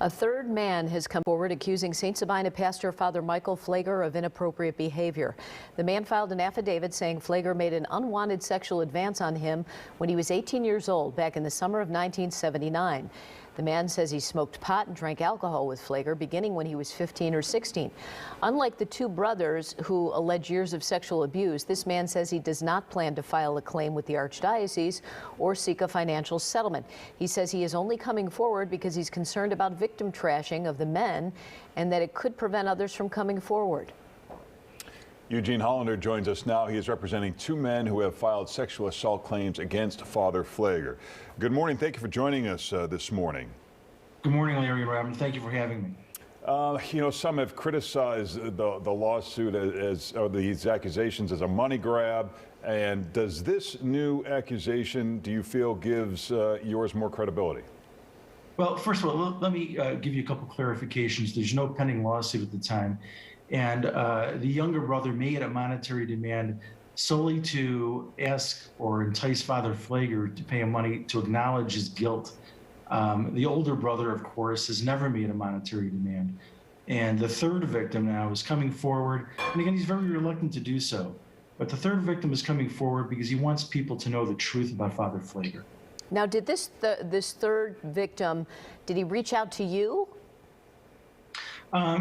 A third man has come forward accusing St. Sabina pastor Father Michael Pfleger of inappropriate behavior. The man filed an affidavit saying Pfleger made an unwanted sexual advance on him when he was 18 years old back in the summer of 1979. The man says he smoked pot and drank alcohol with Pfleger beginning when he was 15 or 16. Unlike the two brothers who allege years of sexual abuse, this man says he does not plan to file a claim with the Archdiocese or seek a financial settlement. He says he is only coming forward because he's concerned about victim trashing of the men and that it could prevent others from coming forward. Eugene Hollander joins us now. He is representing two men who have filed sexual assault claims against Father Pfleger. Good morning. Thank you for joining us this morning. Good morning, Larry and Robin. Thank you for having me. Some have criticized the lawsuit or these accusations as a money grab. And does this new accusation, do you feel, gives yours more credibility? Well, first of all, let me give you a couple clarifications. There's no pending lawsuit at the time. And the younger brother made a monetary demand solely to ask or entice Father Pfleger to pay him money to acknowledge his guilt. The older brother, of course, has never made a monetary demand. And the third victim now is coming forward. And again, he's very reluctant to do so. But the third victim is coming forward because he wants people to know the truth about Father Pfleger. Now, did this third victim, did he reach out to you?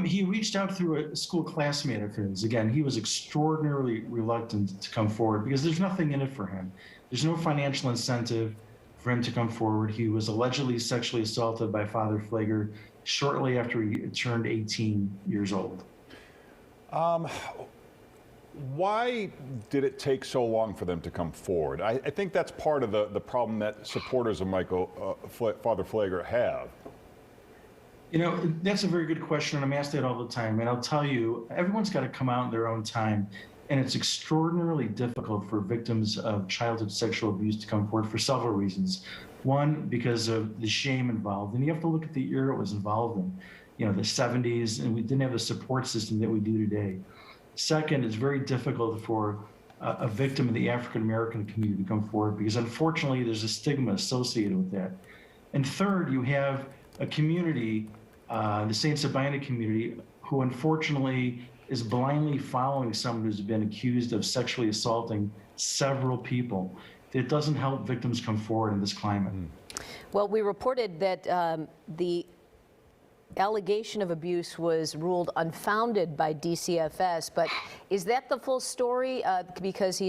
He reached out through a school classmate of his. Again, he was extraordinarily reluctant to come forward because there's nothing in it for him. There's no financial incentive for him to come forward. He was allegedly sexually assaulted by Father Pfleger shortly after he turned 18 years old. Why did it take so long for them to come forward? I think that's part of the problem that supporters of Father Pfleger have. You know, that's a very good question, and I'm asked that all the time. And I'll tell you, everyone's got to come out in their own time. And it's extraordinarily difficult for victims of childhood sexual abuse to come forward for several reasons. One, because of the shame involved. And you have to look at the era it was involved in, you know, the 70s, and we didn't have the support system that we do today. Second, it's very difficult for a victim in the African-American community to come forward because unfortunately there's a stigma associated with that. And third, you have a community, the St. Sabina community, who unfortunately is blindly following someone who's been accused of sexually assaulting several people. It doesn't help victims come forward in this climate. Well, we reported that the allegation of abuse was ruled unfounded by DCFS, but is that the full story? Because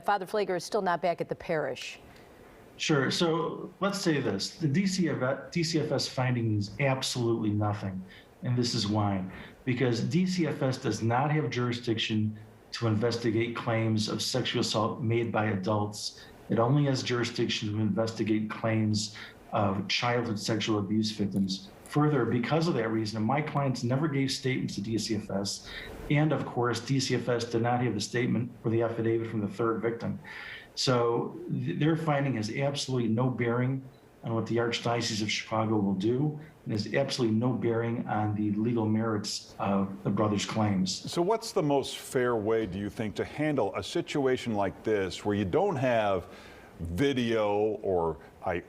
Father Pfleger is still not back at the parish. Sure. So let's say this. The DCFS finding means absolutely nothing. And this is why. Because DCFS does not have jurisdiction to investigate claims of sexual assault made by adults. It only has jurisdiction to investigate claims of childhood sexual abuse victims. Further, because of that reason, my clients never gave statements to DCFS. And of course, DCFS did not have the statement or the affidavit from the third victim. So their finding has absolutely no bearing on what the Archdiocese of Chicago will do, and has absolutely no bearing on the legal merits of the brothers' claims. So what's the most fair way, do you think, to handle a situation like this where you don't have video or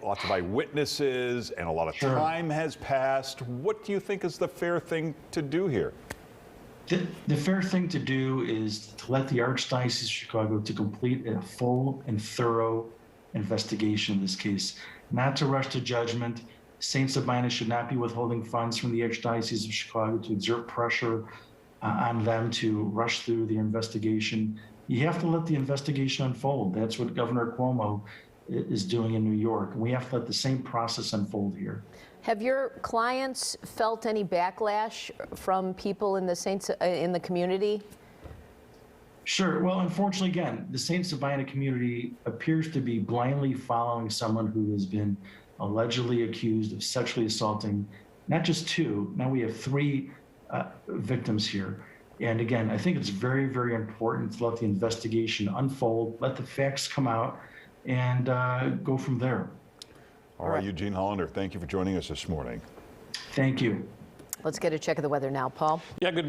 lots of eyewitnesses and a lot of time has passed? What do you think is the fair thing to do here? The fair thing to do is to let the Archdiocese of Chicago to complete a full and thorough investigation of this case, not to rush to judgment. St. Sabina should not be withholding funds from the Archdiocese of Chicago to exert pressure on them to rush through the investigation. You have to let the investigation unfold. That's what Governor Cuomo is doing in New York. And we have to let the same process unfold here. Have your clients felt any backlash from people in the community? Sure. Well, unfortunately, again, the St. Sabina community appears to be blindly following someone who has been allegedly accused of sexually assaulting not just two, now we have three victims here. And again, I think it's very, very important to let the investigation unfold, let the facts come out, and go from there. All right, Eugene Hollander, thank you for joining us this morning. Thank you. Let's get a check of the weather now, Paul. Yeah, good